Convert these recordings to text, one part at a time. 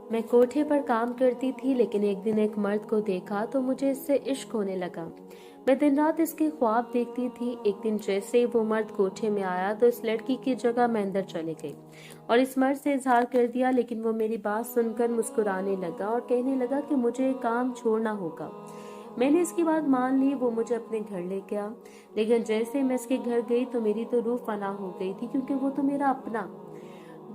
मैं कोठे पर काम करती थी, लेकिन एक दिन एक मर्द को देखा तो मुझे इससे इश्क होने लगा। मैं दिन रात इसके ख्वाब देखती थी। एक दिन जैसे ही वो मर्द कोठे में आया तो इस लड़की की जगह मैं अंदर चली गई और इस मर्द से इजहार कर दिया। लेकिन वो मेरी बात सुनकर मुस्कुराने लगा और कहने लगा कि मुझे काम छोड़ना होगा। मैंने इसकी बात मान ली। वो मुझे अपने घर ले गया, लेकिन जैसे मैं इसके घर गई तो मेरी तो रूह फना हो गई थी, क्योंकि वो तो मेरा अपना।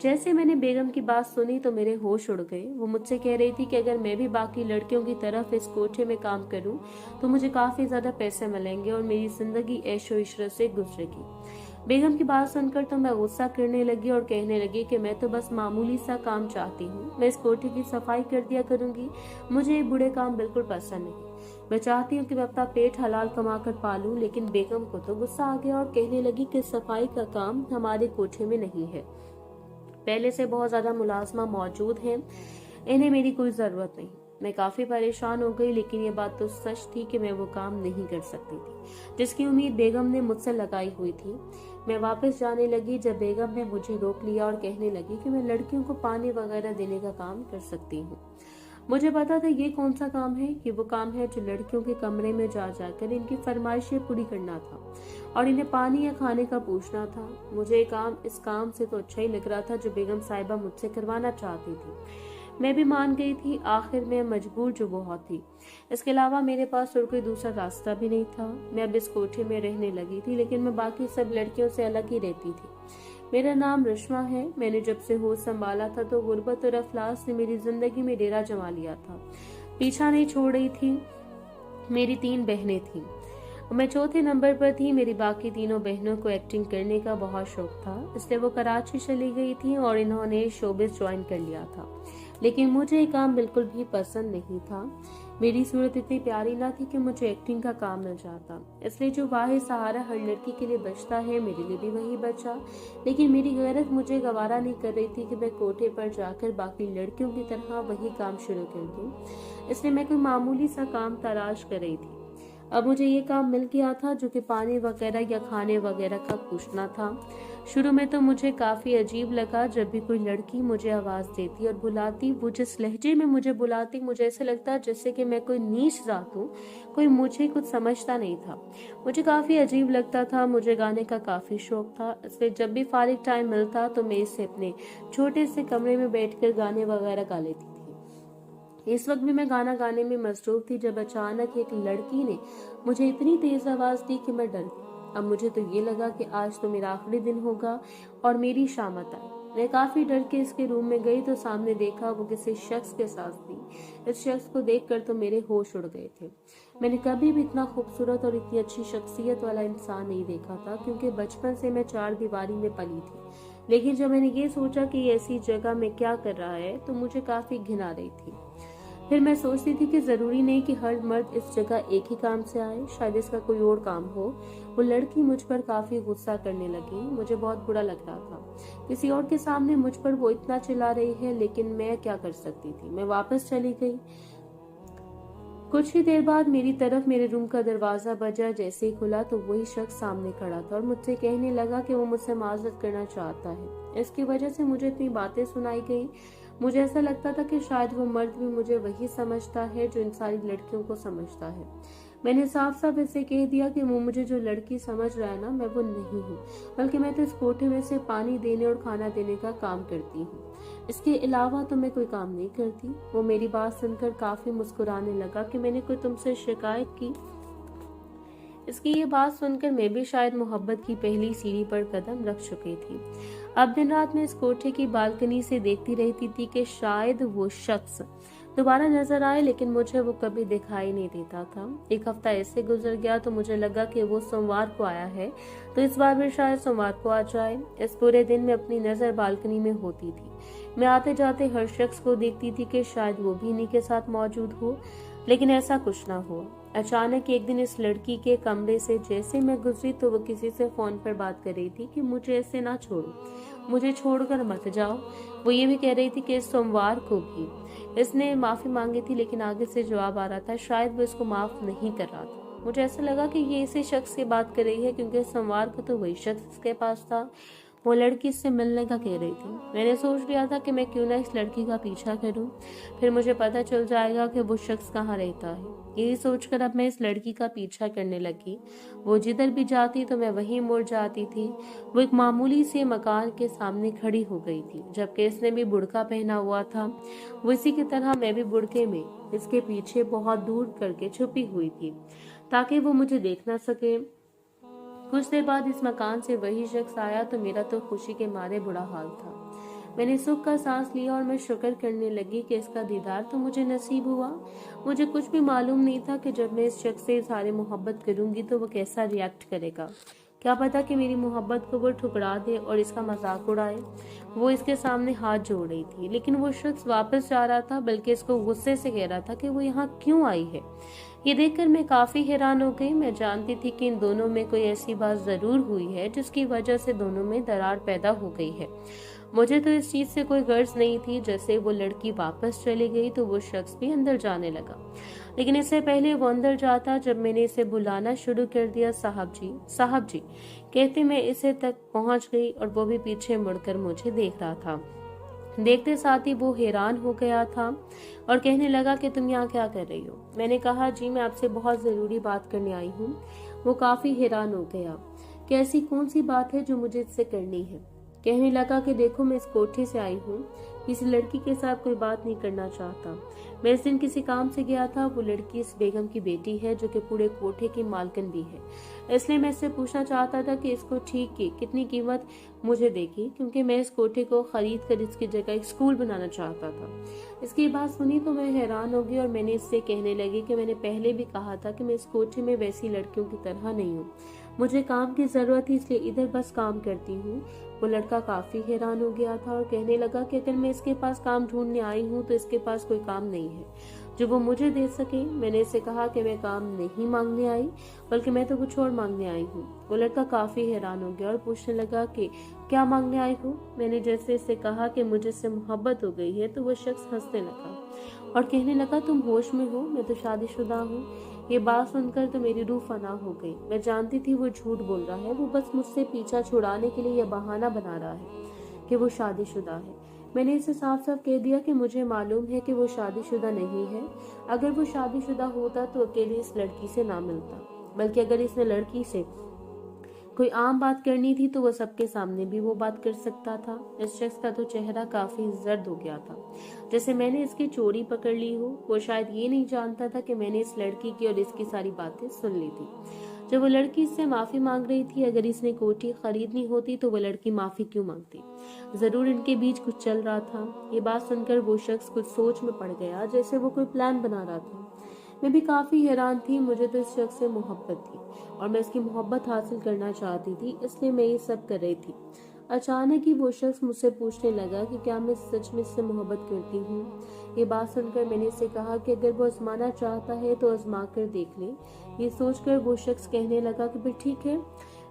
जैसे मैंने बेगम की बात सुनी तो मेरे होश उड़ गए। वो मुझसे कह रही थी कि अगर मैं भी बाकी लड़कियों की तरफ इस कोठे में काम करूं तो मुझे काफी ज्यादा पैसे मिलेंगे और मेरी जिंदगी ऐशो इशरत से गुजरेगी। बेगम की बात सुनकर तो मैं गुस्सा करने लगी और कहने लगी कि मैं तो बस मामूली सा काम चाहती हूँ, मैं इस कोठे की सफाई कर दिया करूंगी। मुझे ये बुरे काम बिल्कुल पसंद नहीं। मैं चाहती हूँ कि मैं अपना पेट हलाल कमा कर पालूं। लेकिन बेगम को तो गुस्सा आ गया और कहने लगी कि सफाई का काम हमारे कोठे में नहीं है, पहले से बहुत ज्यादा मुलाजमा मौजूद हैं, इन्हें मेरी कोई जरूरत नहीं। मैं काफी परेशान हो गई, लेकिन ये बात तो सच थी कि मैं वो काम नहीं कर सकती थी जिसकी उम्मीद बेगम ने मुझसे लगाई हुई थी। मैं वापस जाने लगी जब बेगम ने मुझे रोक लिया और कहने लगी कि मैं लड़कियों को पानी वगैरह देने का काम कर सकती हूँ। मुझे पता था ये कौन सा काम है। कि वो काम है जो लड़कियों के कमरे में जा जाकर इनकी फरमाइशें पूरी करना था और इन्हें पानी या खाने का पूछना था। मुझे इस काम से तो अच्छा ही लग रहा था जो बेगम साहिबा मुझसे करवाना चाहती थी। मैं भी मान गई थी। आखिर में मजबूर जो बहुत थी। इसके अलावा मेरे पास और कोई दूसरा रास्ता भी नहीं था। मैं अब इस कोठे में रहने लगी थी, लेकिन मैं बाकी सब लड़कियों से अलग ही रहती थी। मेरा नाम रश्मा है। मैंने जब से होश संभाला था तो गुर्बत और अफलास ने मेरी जिंदगी में डेरा जमा लिया था। पीछा नहीं छोड़ रही थी। मेरी 3 बहनें थीं। मैं चौथे नंबर पर थी। मेरी बाकी तीनों बहनों को एक्टिंग करने का बहुत शौक था, इसलिए वो कराची चली गई थी और इन्होंने शोबिस ज्वाइन कर लिया था। लेकिन मुझे ये काम बिल्कुल भी पसंद नहीं था। मेरी सूरत इतनी प्यारी ना थी कि मुझे एक्टिंग का काम न चाहता, इसलिए जो वाहिद सहारा हर लड़की के लिए बचता है मेरे लिए भी वही बचा। लेकिन मेरी गैरत मुझे गवारा नहीं कर रही थी कि मैं कोठे पर जाकर बाकी लड़कियों की तरह वही काम शुरू कर दूं, इसलिए मैं कोई मामूली सा काम तलाश कर रही थी। अब मुझे ये काम मिल गया था जो कि पानी वगैरह या खाने वगैरह का पूछना था। शुरू में तो मुझे काफी अजीब लगा। जब भी कोई लड़की मुझे आवाज देती और बुलाती, वो जिस लहजे में मुझे बुलाती, मुझे ऐसे लगता जैसे कि मैं कोई नीच जात हूँ, कोई मुझे कुछ समझता नहीं था। मुझे काफी अजीब लगता था। मुझे गाने का काफी शौक था, इसलिए जब भी फारिग टाइम मिलता तो मैं इससे अपने छोटे से कमरे में बैठकर गाने वगैरह गा लेती थी। इस वक्त भी मैं गाना गाने में मसरूफ थी जब अचानक एक लड़की ने मुझे इतनी तेज आवाज दी कि मैं डर गई। अब मुझे तो ये लगा कि आज तो मेरा आखिरी दिन होगा और मेरी शामत आई। मैं काफी डर के इसके रूम में गई तो सामने देखा वो किसी शख्स के साथ थी। इस शख्स को देखकर तो मेरे होश उड़ गए थे। मैंने कभी भी इतना खूबसूरत और इतनी अच्छी शख्सियत वाला इंसान नहीं देखा था, क्योंकि बचपन से मैं 4 दीवारी में पली थी। लेकिन जब मैंने ये सोचा कि ऐसी जगह में क्या कर रहा है तो मुझे काफी घिन आ रही थी। फिर मैं सोचती थी कि जरूरी नहीं कि हर मर्द इस जगह एक ही काम से आए, शायद इसका कोई और काम हो। वो लड़की मुझ पर काफी गुस्सा करने लगी। मुझे बहुत बुरा लग रहा था। किसी और के सामने मुझ पर वो इतना चिल्ला रही है, लेकिन मैं क्या कर सकती थी। मैं वापस चली गई। कुछ ही देर बाद मेरी तरफ मेरे रूम का दरवाजा बजा। जैसे ही खुला तो वही शख्स सामने खड़ा था और मुझसे कहने लगा कि वो मुझसे माजरत करना चाहता है। इसकी वजह से मुझे इतनी बातें सुनाई गई। मुझे ऐसा लगता था कि शायद वो मर्द भी मुझे वही समझता है जो इन सारी लड़कियों को समझता है। मैंने साफ साफ ऐसे कह दिया कि वो मुझे जो लड़की समझ रहा है ना, मैं वो नहीं हूँ, बल्कि मैं तो इस कोठे में से पानी देने और खाना देने का काम करती हूँ। इसके अलावा तो मैं कोई काम नहीं करती। वो मेरी बात सुनकर काफी मुस्कुराने लगा कि मैंने कोई तुमसे शिकायत की। इसकी ये बात सुनकर मैं भी शायद मोहब्बत की पहली सीढ़ी पर कदम रख चुकी थी। अब दिन रात मैं इस कोठे की बालकनी से देखती रहती थी कि शायद वो शख्स दोबारा नजर आए, लेकिन मुझे वो कभी दिखाई नहीं देता था। एक हफ्ता ऐसे गुजर गया तो मुझे लगा कि वो सोमवार को आया है तो इस बार भी शायद सोमवार को आ जाए। इस पूरे दिन में अपनी नजर बालकनी में होती थी। मैं आते जाते हर शख्स को देखती थी कि शायद वो भी इन्हीं के साथ मौजूद हो, लेकिन ऐसा कुछ ना हुआ। अचानक एक दिन इस लड़की के कमरे से जैसे मैं गुजरी तो वो किसी से फोन पर बात कर रही थी कि मुझे ऐसे ना छोड़ो, मुझे छोड़कर मत जाओ। वो ये भी कह रही थी कि इस सोमवार को भी। इसने माफी मांगी थी, लेकिन आगे से जवाब आ रहा था शायद वो इसको माफ नहीं कर रहा था। मुझे ऐसा लगा कि ये इसी शख्स से बात कर रही है, क्योंकि सोमवार को तो वही शख्स इसके पास था। वो लड़की इससे मिलने का कह रही थी। मैंने सोच लिया था कि मैं क्यों ना इस लड़की का पीछा करूं, फिर मुझे पता चल जाएगा कि वो शख्स कहाँ रहता है। यही सोचकर अब मैं इस लड़की का पीछा करने लगी। वो जिधर भी जाती तो मैं वहीं मुड़ जाती थी। वो एक मामूली से मकान के सामने खड़ी हो गई थी, जबकि इसने भी बुर्का पहना हुआ था। वो इसी की तरह मैं भी बुर्के में इसके पीछे बहुत दूर करके छुपी हुई थी, ताकि वो मुझे देख ना सके। कुछ देर बाद इस मकान से वही शख्स आया तो मेरा तो खुशी के मारे बुरा हाल था। मैंने सुख का सांस लिया और मैं शुक्र करने लगी कि इसका दीदार तो मुझे नसीब हुआ। मुझे कुछ भी मालूम नहीं था कि जब मैं इस शख्स से इज़हार मोहब्बत करूंगी तो वो कैसा रिएक्ट करेगा। क्या पता कि मेरी मोहब्बत को वो ठुकरा दे और इसका मजाक उड़ाए। वो इसके सामने हाथ जोड़ रही थी, लेकिन वो शख्स वापस जा रहा था, बल्कि इसको गुस्से से कह रहा था कि वो यहाँ क्यों आई है। ये देखकर मैं काफी हैरान हो गई। मैं जानती थी कि इन दोनों में कोई ऐसी बात जरूर हुई है जिसकी वजह से दोनों में दरार पैदा हो गई है। मुझे तो इस चीज से कोई गर्ज नहीं थी। जैसे वो लड़की वापस चली गई तो वो शख्स भी अंदर जाने लगा, लेकिन इससे पहले वो अंदर जाता, जब मैंने इसे बुलाना शुरू कर दिया, साहब जी, साहब जी कहते मैं इसे तक पहुंच गई और वो भी पीछे मुड़कर मुझे देख रहा था। देखते साथ ही वो हैरान हो गया था और कहने लगा कि तुम यहाँ क्या कर रही हो। मैंने कहा, जी मैं आपसे बहुत जरूरी बात करने आई हूँ। वो काफी हैरान हो गया कि ऐसी कौन सी बात है जो मुझे इससे करनी है। कहने लगा कि देखो, मैं इस कोठे से आई हूँ, किसी लड़की के साथ कोई बात नहीं करना चाहता। मैं इस दिन किसी काम से गया था। वो लड़की इस बेगम की बेटी है जो कि पूरे कोठे की मालकिन भी है। इसलिए मैं इससे पूछना चाहता था कि इसको ठीक की कितनी कीमत मुझे देगी, क्योंकि मैं इस कोठे को खरीद कर इसकी जगह एक स्कूल बनाना चाहता था। इसकी बात सुनी तो मैं हैरान हो गई और मैंने इससे कहने लगी कि मैंने पहले भी कहा था कि मैं इस कोठे में वैसी लड़कियों की तरह नहीं हूँ। मुझे काम की जरूरत थी, इसलिए इधर बस काम करती हूँ। वो लड़का काफी हैरान हो गया था और कहने लगा कि अगर मैं इसके पास काम ढूंढने आई हूँ तो इसके पास कोई काम नहीं है जो वो मुझे दे सके। मैंने इसे कहा कि मैं काम नहीं मांगने आई, बल्कि मैं तो कुछ और मांगने आई हूँ। वो लड़का काफी हैरान हो गया और पूछने लगा कि क्या मांगने आई हो। मैंने जैसे इसे कहा कि मुझे इससे मोहब्बत हो गई है तो वो शख्स हंसने लगा और कहने लगा, तुम होश में हो, मैं तो शादीशुदा हूँ। ये बात सुनकर तो मेरी रूह फना हो गई। मैं जानती थी वो झूठ बोल रहा है। वो बस मुझसे पीछा छुड़ाने के लिए यह बहाना बना रहा है कि वो शादीशुदा है। मैंने इसे साफ साफ कह दिया कि मुझे मालूम है कि वो शादीशुदा नहीं है। अगर वो शादीशुदा होता तो अकेले इस लड़की से ना मिलता, बल्कि अगर इसने लड़की से कोई आम बात करनी थी तो वो सबके सामने भी वो बात कर सकता था। इस शख्स का तो चेहरा काफी जर्द हो गया था, जैसे मैंने इसकी चोरी पकड़ ली हो। वो शायद ये नहीं जानता था कि मैंने इस लड़की की और इसकी सारी बातें सुन ली थी। जब वो लड़की इससे माफी मांग रही थी, अगर इसने कोठी खरीदनी होती तो वो लड़की माफी क्यों मांगती। जरूर इनके बीच कुछ चल रहा था। ये बात सुनकर वो शख्स कुछ सोच में पड़ गया, जैसे वो कोई प्लान बना रहा था। मैं भी काफी हैरान थी। मुझे तो इस शख्स से मोहब्बत थी और मैं इसकी मोहब्बत हासिल करना चाहती थी, इसलिए मैं ये सब कर रही थी। अचानक ही वो शख्स मुझसे पूछने लगा कि क्या मैं सच में इससे मोहब्बत करती हूँ। ये बात सुनकर मैंने इससे कहा कि अगर वो आजमाना चाहता है तो आजमा कर देख ले। ये सोचकर वो शख्स कहने लगा कि फिर ठीक है,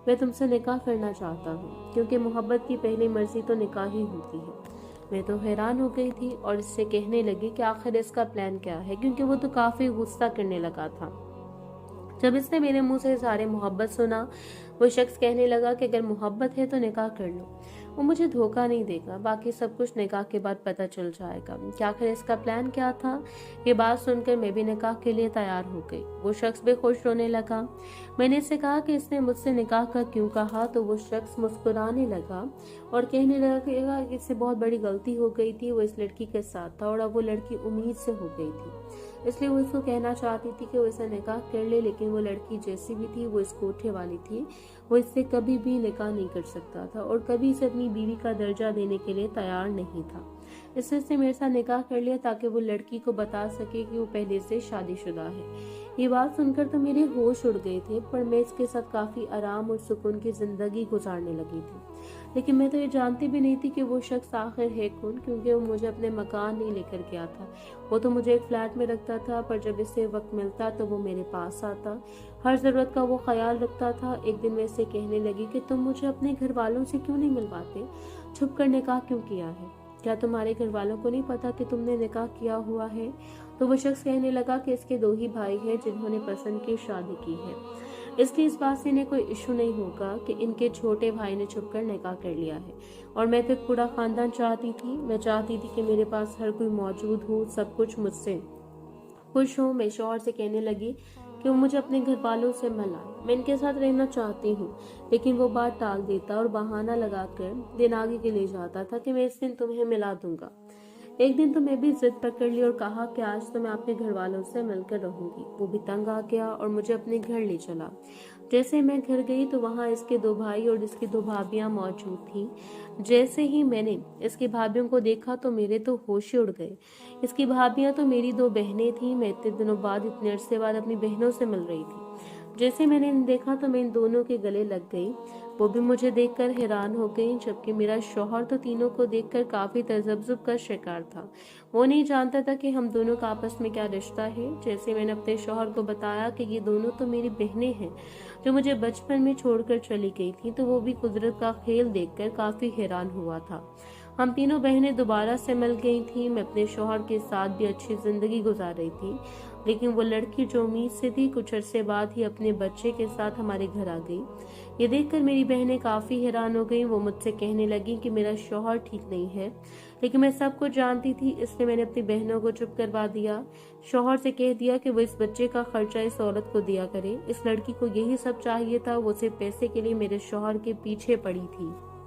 मैं तुमसे निकाह करना चाहता हूँ, क्योंकि मोहब्बत की पहली मर्जी तो निकाह ही होती है। मैं तो हैरान हो गई थी और इससे कहने लगी कि आखिर इसका प्लान क्या है, क्योंकि वो तो काफी गुस्सा करने लगा था। जब इसने मेरे मुंह से सारे मोहब्बत सुना, वो शख्स कहने लगा कि अगर मोहब्बत है तो निकाह कर लो, वो मुझे धोखा नहीं देगा, बाकी सब कुछ निकाह के बाद पता चल जाएगा कि आखिर इसका प्लान क्या था। ये बात सुनकर मैं भी निकाह के लिए तैयार हो गई। वो शख्स भी खुश होने लगा। मैंने इससे कहा कि इसने मुझसे निकाह का क्यों कहा, तो वो शख्स मुस्कुराने लगा और कहने लगा कि इससे बहुत बड़ी गलती हो गई थी। वो इस लड़की के साथ था और अब वो लड़की उम्मीद से हो गई थी, इसलिए वो इसको कहना चाहती थी कि वो इसे निकाह कर ले, लेकिन वो लड़की जैसी भी थी, वो इस कोठे वाली थी, वो इससे कभी भी निकाह नहीं कर सकता था और कभी इसे अपनी बीवी का दर्जा देने के लिए तैयार नहीं था। इसने मेरे साथ निकाह कर लिया ताकि वो लड़की को बता सके कि वो पहले से शादीशुदा है। ये बात सुनकर तो मेरे होश उड़ गए थे, पर मैं इसके साथ काफी आराम और सुकून की जिंदगी गुजारने लगी थी। लेकिन मैं तो ये जानती भी नहीं थी कि वो शख्स आखिर है कौन, क्योंकि वो मुझे अपने मकान नहीं लेकर गया था। वो तो मुझे एक फ्लैट में रखता था, पर जब इससे वक्त मिलता तो वो मेरे पास आता, हर जरूरत का वो ख्याल रखता था। एक दिन मैं इससे कहने लगी कि तुम मुझे अपने घर वालों से क्यों नहीं मिलवाते, छुप कर निकाह क्यों किया है, क्या तुम्हारे घर वालों को नहीं पता कि तुमने निकाह किया हुआ है। तो वो शख्स कहने लगा कि इसके 2 ही भाई हैं जिन्होंने पसंद की शादी की है, इसलिए इस बात से इन्हें कोई इशू नहीं होगा कि इनके छोटे भाई ने छुपकर निकाह कर लिया है। और मैं तो एक पूरा खानदान चाहती थी। मैं चाहती थी कि मेरे पास हर कोई मौजूद हो, सब कुछ मुझसे खुश हो। मैं शौहर से कहने लगी कि वो मुझे अपने घर वालों से मिलाए। मैं इनके साथ रहना चाहती हूँ, लेकिन वो बात टाल देता और बहाना लगाकर दिन आगे के ले जाता था कि मैं इस दिन तुम्हें मिला दूंगा। एक दिन तो मैं भी जिद पकड़ ली और कहा कि आज तो मैं अपने घर वालों से मिलकर रहूंगी। वो भी तंग आ गया और मुझे अपने घर ले चला। जैसे मैं घर गई तो वहां इसके दो भाई और इसकी दो भाभियां मौजूद थी। जैसे ही मैंने इसकी भाभियों को देखा तो मेरे तो होश ही उड़ गए। इसकी भाभियां तो मेरी दो बहनें थी। मैं इतने दिनों बाद, इतने अरसे बाद अपनी बहनों से मिल रही थी। जैसे मैंने इन्हें देखा तो मैं इन दोनों के गले लग गई। वो भी मुझे देखकर हैरान हो गई, जबकि मेरा शौहर तो तीनों को देखकर काफी तजब्जुब का शिकार था। वो नहीं जानता था कि हम दोनों का आपस में क्या रिश्ता है। जैसे मैंने अपने शौहर को बताया कि ये दोनों तो मेरी बहनें हैं जो मुझे बचपन में छोड़कर चली गई थी, तो वो भी कुदरत का खेल देखकर काफी हैरान हुआ था। हम तीनों बहनें दोबारा से मिल गई थी। मैं अपने शौहर के साथ भी अच्छी जिंदगी गुजार रही थी, लेकिन वो लड़की जो उम्मीद से थी कुछ अरसे बाद ही अपने बच्चे के साथ हमारे घर आ गई। ये देखकर मेरी बहनें काफी हैरान हो गईं। वो मुझसे कहने लगी कि मेरा शौहर ठीक नहीं है, लेकिन मैं सब कुछ जानती थी, इसलिए मैंने अपनी बहनों को चुप करवा दिया। शौहर से कह दिया कि वो इस बच्चे का खर्चा इस औरत को दिया करे। इस लड़की को यही सब चाहिए था, वो सिर्फ पैसे के लिए मेरे शौहर के पीछे पड़ी थी।